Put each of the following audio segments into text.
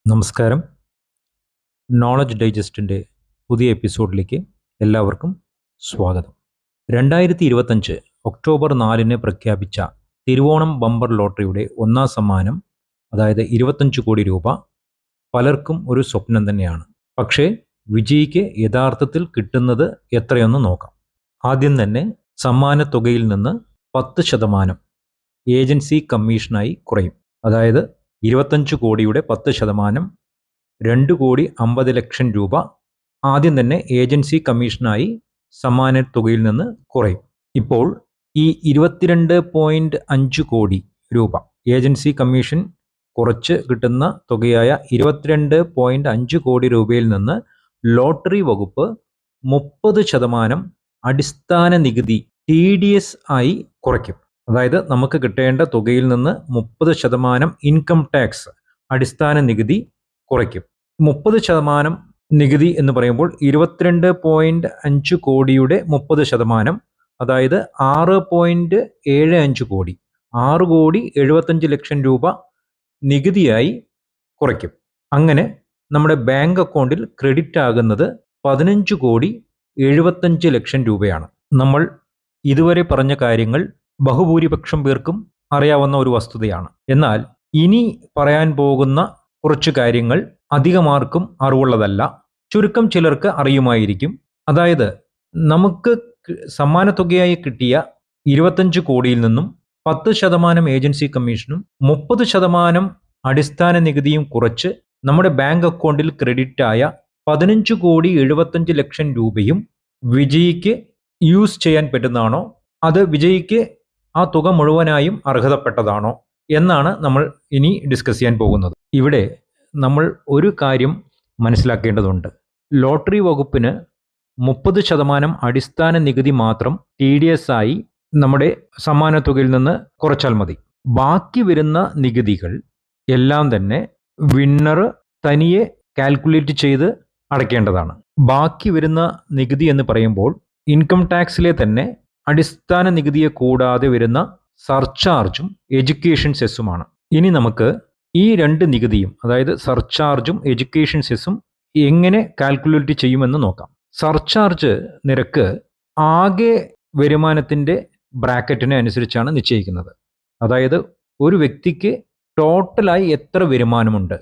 നമസ്കാരം. നോളജ് ഡൈജസ്റ്റിൻ്റെ പുതിയ എപ്പിസോഡിലേക്ക് എല്ലാവർക്കും സ്വാഗതം. 2025 ഒക്ടോബർ 4 പ്രഖ്യാപിച്ച തിരുവോണം ബമ്പർ ലോട്ടറിയുടെ ഒന്നാം സമ്മാനം, അതായത് 25 കോടി രൂപ, പലർക്കും ഒരു സ്വപ്നം തന്നെയാണ്. പക്ഷേ വിജയിക്ക് യഥാർത്ഥത്തിൽ കിട്ടുന്നത് എത്രയെന്ന് നോക്കാം. ആദ്യം തന്നെ സമ്മാനത്തുകയിൽ നിന്ന് 10% ഏജൻസി കമ്മീഷനായി കുറയും. അതായത് 25 കോടിയുടെ 10%, 2,50,00,000 രൂപ ആദ്യം തന്നെ ഏജൻസി കമ്മീഷനായി സമ്മാനത്തുകയിൽ നിന്ന് കുറയും. ഇപ്പോൾ ഈ 22.5 കോടി രൂപ ഏജൻസി കമ്മീഷൻ കുറച്ച് കിട്ടുന്ന തുകയായ 22.5 കോടി രൂപയിൽ നിന്ന് ലോട്ടറി വകുപ്പ് 30% അടിസ്ഥാന നികുതി TDS ആയി കുറയ്ക്കും. അതായത് നമുക്ക് കിട്ടേണ്ട തുകയിൽ നിന്ന് 30% ഇൻകം ടാക്സ് അടിസ്ഥാന നികുതി കുറയ്ക്കും. 30% നികുതി എന്ന് പറയുമ്പോൾ 22.5 കോടിയുടെ 30%, അതായത് 6.75 കോടി, 6,75,00,000 രൂപ നികുതിയായി കുറയ്ക്കും. അങ്ങനെ നമ്മുടെ ബാങ്ക് അക്കൗണ്ടിൽ ക്രെഡിറ്റ് ആകുന്നത് 15,75,00,000 രൂപയാണ്. നമ്മൾ ഇതുവരെ പറഞ്ഞ കാര്യങ്ങൾ ബഹുഭൂരിപക്ഷം പേർക്കും അറിയാവുന്ന ഒരു വസ്തുതയാണ്. എന്നാൽ ഇനി പറയാൻ പോകുന്ന കുറച്ച് കാര്യങ്ങൾ അധികമാർക്കും അറിവുള്ളതല്ല. ചുരുക്കം ചിലർക്ക് അറിയുമായിരിക്കും. അതായത് നമുക്ക് സമ്മാനത്തുകയായി കിട്ടിയ 25 കോടിയിൽ നിന്നും 10% ഏജൻസി കമ്മീഷനും 30% അടിസ്ഥാന നികുതിയും കുറച്ച് നമ്മുടെ ബാങ്ക് അക്കൗണ്ടിൽ ക്രെഡിറ്റായ 15,75,00,000 രൂപയും വിജയിക്ക് യൂസ് ചെയ്യാൻ പറ്റുന്നതാണോ, അത് വിജയിക്ക് ആ തുക മുഴുവനായും അർഹതപ്പെട്ടതാണോ എന്നാണ് നമ്മൾ ഇനി ഡിസ്കസ് ചെയ്യാൻ പോകുന്നത്. ഇവിടെ നമ്മൾ ഒരു കാര്യം മനസ്സിലാക്കേണ്ടതുണ്ട്. ലോട്ടറി വകുപ്പിന് 30% അടിസ്ഥാന നികുതി മാത്രം TDS ആയി നമ്മുടെ സമ്മാനത്തുകയിൽ നിന്ന് കുറച്ചാൽ മതി. ബാക്കി വരുന്ന നികുതികൾ എല്ലാം തന്നെ വിന്നർ തനിയെ കാൽക്കുലേറ്റ് ചെയ്ത് അടയ്ക്കേണ്ടതാണ്. ബാക്കി വരുന്ന നികുതി എന്ന് പറയുമ്പോൾ ഇൻകം ടാക്സിലെ തന്നെ അടിസ്ഥാന നികുതിയെ കൂടാതെ വരുന്ന സർചാർജും എഡ്യൂക്കേഷൻ സെസ്സുമാണ്. ഇനി നമുക്ക് ഈ രണ്ട് നികുതിയും, അതായത് സർചാർജും എഡ്യൂക്കേഷൻ സെസ്സും എങ്ങനെ കാൽക്കുലേറ്റ് ചെയ്യുമെന്ന് നോക്കാം. സർചാർജ് നിരക്ക് ആകെ വരുമാനത്തിൻ്റെ ബ്രാക്കറ്റിനെ അനുസരിച്ചാണ് നിശ്ചയിക്കുന്നത്. അതായത് ഒരു വ്യക്തിക്ക് ടോട്ടലായി എത്ര വരുമാനമുണ്ട്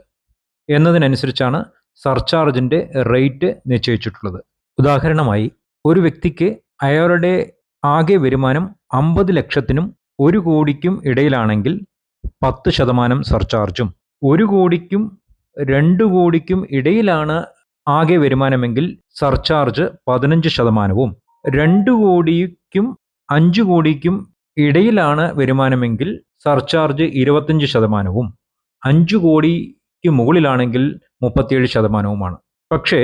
എന്നതിനനുസരിച്ചാണ് സർചാർജിൻ്റെ റേറ്റ് നിശ്ചയിച്ചിട്ടുള്ളത്. ഉദാഹരണമായി, ഒരു വ്യക്തിക്ക് അയാളുടെ ആകെ വരുമാനം 50 ലക്ഷത്തിനും 1 കോടിക്കും ഇടയിലാണെങ്കിൽ 10% സർചാർജും, 1 കോടിക്കും 2 കോടിക്കും ഇടയിലാണ് ആകെ വരുമാനമെങ്കിൽ സർചാർജ് 15%, 2 കോടിക്കും 5 കോടിക്കും ഇടയിലാണ് വരുമാനമെങ്കിൽ സർചാർജ് 25%, 5 കോടിക്ക് മുകളിലാണെങ്കിൽ 37%. പക്ഷേ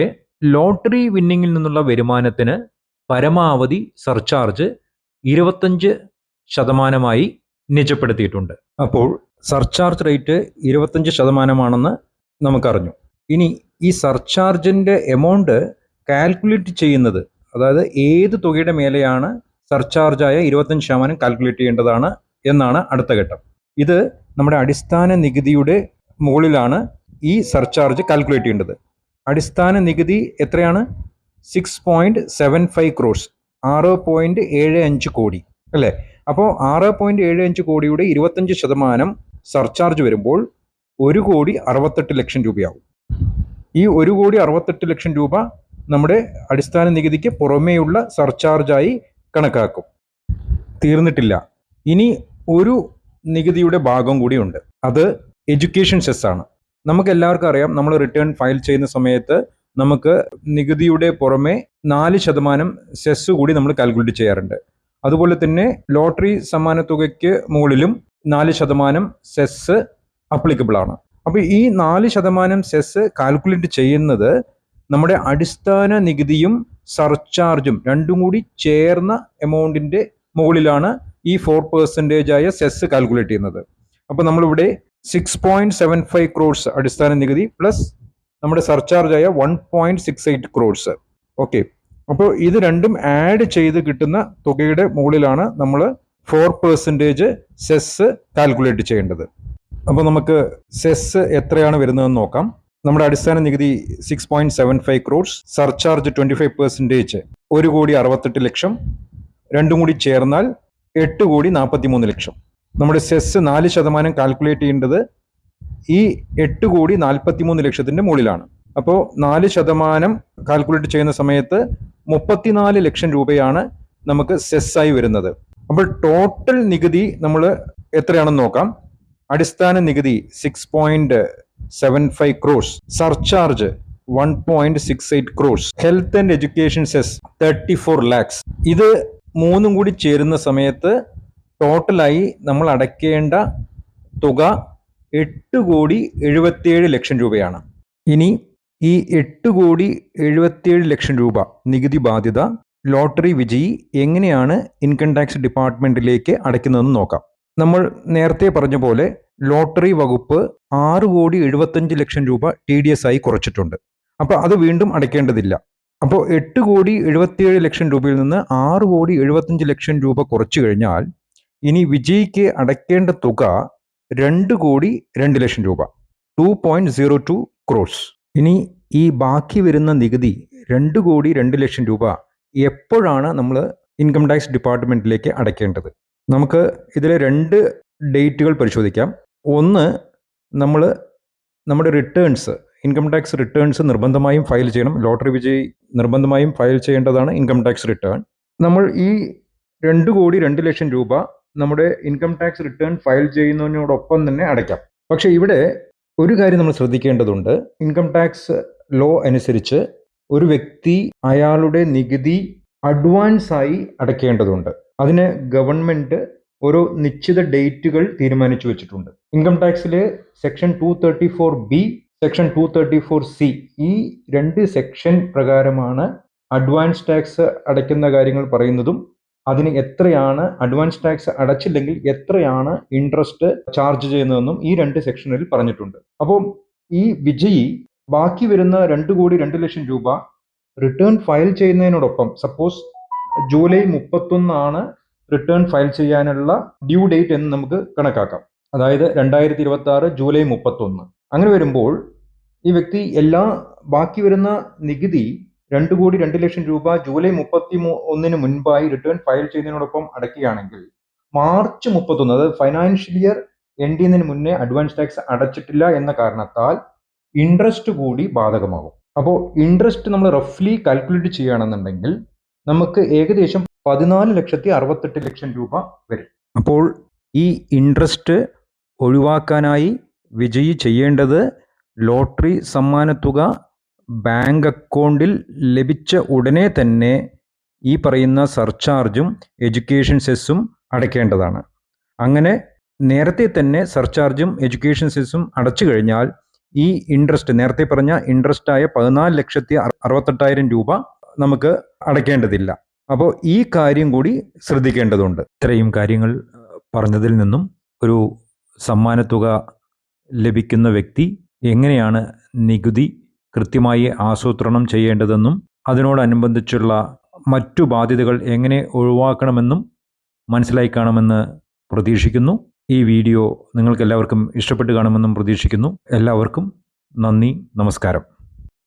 ലോട്ടറി വിന്നിങ്ങിൽ നിന്നുള്ള വരുമാനത്തിന് പരമാവധി സർചാർജ് 25% നിജപ്പെടുത്തിയിട്ടുണ്ട്. അപ്പോൾ സർചാർജ് റേറ്റ് 25% നമുക്കറിഞ്ഞു. ഇനി ഈ സർചാർജിൻ്റെ എമൗണ്ട് കാൽക്കുലേറ്റ് ചെയ്യുന്നത്, അതായത് ഏത് തുകയുടെ മേലെയാണ് സർചാർജായ 25% കാൽക്കുലേറ്റ് ചെയ്യേണ്ടതാണ് എന്നാണ് അടുത്ത ഘട്ടം. ഇത് നമ്മുടെ അടിസ്ഥാന നികുതിയുടെ മുകളിലാണ് ഈ സർചാർജ് കാൽക്കുലേറ്റ് ചെയ്യേണ്ടത്. അടിസ്ഥാന നികുതി എത്രയാണ്? 6.75 crores, 6.75 കോടി അല്ലേ? അപ്പോൾ 6.75 കോടിയുടെ 25% സർചാർജ് വരുമ്പോൾ 1,68,00,000 രൂപയാവും. ഈ 1,68,00,000 രൂപ നമ്മുടെ അടിസ്ഥാന നികുതിക്ക് പുറമേയുള്ള സർചാർജായി കണക്കാക്കും. തീർന്നിട്ടില്ല. ഇനി ഒരു നികുതിയുടെ ഭാഗം കൂടിയുണ്ട്. അത് എഡ്യൂക്കേഷൻ സെസ്സാണ്. നമുക്ക് എല്ലാവർക്കും അറിയാം, നമ്മൾ റിട്ടേൺ ഫയൽ ചെയ്യുന്ന സമയത്ത് നമുക്ക് നികുതിയുടെ പുറമെ 4% സെസ് കൂടി നമ്മൾ കാൽക്കുലേറ്റ് ചെയ്യാറുണ്ട്. അതുപോലെ തന്നെ ലോട്ടറി സമ്മാനത്തുകയ്ക്ക് മുകളിലും 4% സെസ് അപ്ലിക്കബിൾ ആണ്. അപ്പോൾ ഈ 4% സെസ് കാൽക്കുലേറ്റ് ചെയ്യുന്നത് നമ്മുടെ അടിസ്ഥാന നികുതിയും സർചാർജും രണ്ടും കൂടി ചേർന്ന എമൗണ്ടിൻ്റെ മുകളിലാണ് ഈ 4% ആയ സെസ് കാൽക്കുലേറ്റ് ചെയ്യുന്നത്. അപ്പോൾ നമ്മളിവിടെ 6.75 crores അടിസ്ഥാന നികുതി പ്ലസ് നമ്മുടെ സർചാർജായ 1.68 crores. ഓക്കെ, അപ്പോൾ ഇത് രണ്ടും ആഡ് ചെയ്ത് കിട്ടുന്ന തുകയുടെ മുകളിലാണ് നമ്മൾ 4% സെസ് കാൽക്കുലേറ്റ് ചെയ്യേണ്ടത്. അപ്പോൾ നമുക്ക് സെസ് എത്രയാണ് വരുന്നതെന്ന് നോക്കാം. നമ്മുടെ അടിസ്ഥാന നികുതി 6.75 crores, സർചാർജ് 25%, 1,68,00,000, രണ്ടും കൂടി ചേർന്നാൽ 8,43,00,000. നമ്മുടെ സെസ് 4% കാൽക്കുലേറ്റ് ചെയ്യേണ്ടത് ഈ 8,43,00,000 മുകളിലാണ്. അപ്പോൾ 4% കാൽക്കുലേറ്റ് ചെയ്യുന്ന സമയത്ത് 34 ലക്ഷം രൂപയാണ് നമുക്ക് സെസ്സായി വരുന്നത്. അപ്പോൾ ടോട്ടൽ നികുതി നമ്മൾ എത്രയാണെന്ന് നോക്കാം. അടിസ്ഥാന നികുതി 6.75 crores, surcharge 1.68 crores, health and education cess 34 lakhs. ഇത് മൂന്നും കൂടി ചേരുന്ന സമയത്ത് ടോട്ടലായി നമ്മൾ അടയ്ക്കേണ്ട തുക 8,77,00,000 രൂപയാണ്. ഇനി ഈ 8,77,00,000 രൂപ നികുതി ബാധ്യത ലോട്ടറി വിജയി എങ്ങനെയാണ് ഇൻകം ടാക്സ് ഡിപ്പാർട്ട്മെന്റിലേക്ക് അടയ്ക്കുന്നതെന്ന് നോക്കാം. നമ്മൾ നേരത്തെ പറഞ്ഞ പോലെ ലോട്ടറി വകുപ്പ് 6,75,00,000 രൂപ TDS ആയി കുറച്ചിട്ടുണ്ട്. അപ്പോൾ അത് വീണ്ടും അടയ്ക്കേണ്ടതില്ല. അപ്പോൾ 8,77,00,000 രൂപയിൽ നിന്ന് 6,75,00,000 രൂപ കുറച്ചു കഴിഞ്ഞാൽ ഇനി വിജയിക്ക് അടയ്ക്കേണ്ട തുക 2,02,00,000 രൂപ, 2.02 crores. ഇനി ഈ ബാക്കി വരുന്ന നികുതി 2,02,00,000 രൂപ എപ്പോഴാണ് നമ്മൾ ഇൻകം ടാക്സ് ഡിപ്പാർട്ട്മെന്റിലേക്ക് അടയ്ക്കേണ്ടത്? നമുക്ക് ഇതിലെ 2 ഡേറ്റുകൾ പരിശോധിക്കാം. ഒന്ന്, നമ്മൾ നമ്മുടെ റിട്ടേൺസ്, ഇൻകം ടാക്സ് റിട്ടേൺസ് നിർബന്ധമായും ഫയൽ ചെയ്യണം. ലോട്ടറി വിജയ് നിർബന്ധമായും ഫയൽ ചെയ്യേണ്ടതാണ് ഇൻകം ടാക്സ് റിട്ടേൺ. നമ്മൾ ഈ 2,02,00,000 രൂപ നമ്മുടെ ഇൻകം ടാക്സ് റിട്ടേൺ ഫയൽ ചെയ്യുന്നതിനോടൊപ്പം തന്നെ അടയ്ക്കാം. പക്ഷേ ഇവിടെ ഒരു കാര്യം നമ്മൾ ശ്രദ്ധിക്കേണ്ടതുണ്ട്. ഇൻകം ടാക്സ് ലോ അനുസരിച്ച് ഒരു വ്യക്തി അയാളുടെ നികുതി അഡ്വാൻസായി അടയ്ക്കേണ്ടതുണ്ട്. അതിന് ഗവൺമെന്റ് ഓരോ നിശ്ചിത ഡേറ്റുകൾ തീരുമാനിച്ചു വെച്ചിട്ടുണ്ട്. Income ടാക്സിലെ section 234B, section 234C, ഈ 2 സെക്ഷൻ പ്രകാരമാണ് അഡ്വാൻസ് ടാക്സ് അടയ്ക്കുന്ന കാര്യങ്ങൾ പറയുന്നതും അതിന് എത്രയാണ് അഡ്വാൻസ് ടാക്സ് അടച്ചില്ലെങ്കിൽ എത്രയാണ് ഇൻട്രസ്റ്റ് ചാർജ് ചെയ്യുന്നതെന്നും ഈ 2 സെക്ഷനിൽ പറഞ്ഞിട്ടുണ്ട്. അപ്പോൾ ഈ വിജയി ബാക്കി വരുന്ന 2,02,00,000 രൂപ റിട്ടേൺ ഫയൽ ചെയ്യുന്നതിനോടൊപ്പം, സപ്പോസ് ജൂലൈ 31 റിട്ടേൺ ഫയൽ ചെയ്യാനുള്ള ഡ്യൂ ഡേറ്റ് എന്ന് നമുക്ക് കണക്കാക്കാം. അതായത് 2026 ജൂലൈ 31. അങ്ങനെ വരുമ്പോൾ ഈ വ്യക്തി ബാക്കി വരുന്ന നികുതി 2,02,00,000 രൂപ ജൂലൈ 31 മുൻപായി റിട്ടേൺ ഫയൽ ചെയ്യുന്നതിനോടൊപ്പം അടയ്ക്കുകയാണെങ്കിൽ മാർച്ച് 31, അതായത് ഫൈനാൻഷ്യൽ ഇയർ എൻഡ് ചെയ്യുന്നതിന് മുന്നേ അഡ്വാൻസ് ടാക്സ് അടച്ചിട്ടില്ല എന്ന കാരണത്താൽ ഇൻട്രസ്റ്റ് കൂടി ബാധകമാകും. അപ്പോൾ ഇൻട്രസ്റ്റ് നമ്മൾ റഫ്ലി കാൽക്കുലേറ്റ് ചെയ്യുകയാണെന്നുണ്ടെങ്കിൽ നമുക്ക് ഏകദേശം 14,68,00,000 രൂപ വരും. അപ്പോൾ ഈ ഇൻട്രസ്റ്റ് ഒഴിവാക്കാനായി വിജയി ചെയ്യേണ്ടത് ലോട്ടറി സമ്മാനത്തുക ബാങ്ക് അക്കൗണ്ടിൽ ലഭിച്ച ഉടനെ തന്നെ ഈ പറയുന്ന സർചാർജും എഡ്യൂക്കേഷൻ സെസ്സും അടയ്ക്കേണ്ടതാണ്. അങ്ങനെ നേരത്തെ തന്നെ സർചാർജും എഡ്യൂക്കേഷൻ സെസ്സും അടച്ചു കഴിഞ്ഞാൽ ഈ ഇൻട്രസ്റ്റ്, നേരത്തെ പറഞ്ഞ ഇൻട്രസ്റ്റായ 14,68,000 രൂപ നമുക്ക് അടയ്ക്കേണ്ടതില്ല. അപ്പോൾ ഈ കാര്യം കൂടി ശ്രദ്ധിക്കേണ്ടതുണ്ട്. ഇത്രയും കാര്യങ്ങൾ പറഞ്ഞതിൽ നിന്നും ഒരു സമ്മാനത്തുക ലഭിക്കുന്ന വ്യക്തി എങ്ങനെയാണ് നികുതി കൃത്യമായി ആസൂത്രണം ചെയ്യേണ്ടതെന്നും അതിനോടനുബന്ധിച്ചുള്ള മറ്റു ബാധ്യതകൾ എങ്ങനെ ഒഴിവാക്കണമെന്നും മനസ്സിലായി കാണുമെന്ന് പ്രതീക്ഷിക്കുന്നു. ഈ വീഡിയോ നിങ്ങൾക്കെല്ലാവർക്കും ഇഷ്ടപ്പെട്ട് കാണുമെന്നും പ്രതീക്ഷിക്കുന്നു. എല്ലാവർക്കും നന്ദി, നമസ്കാരം.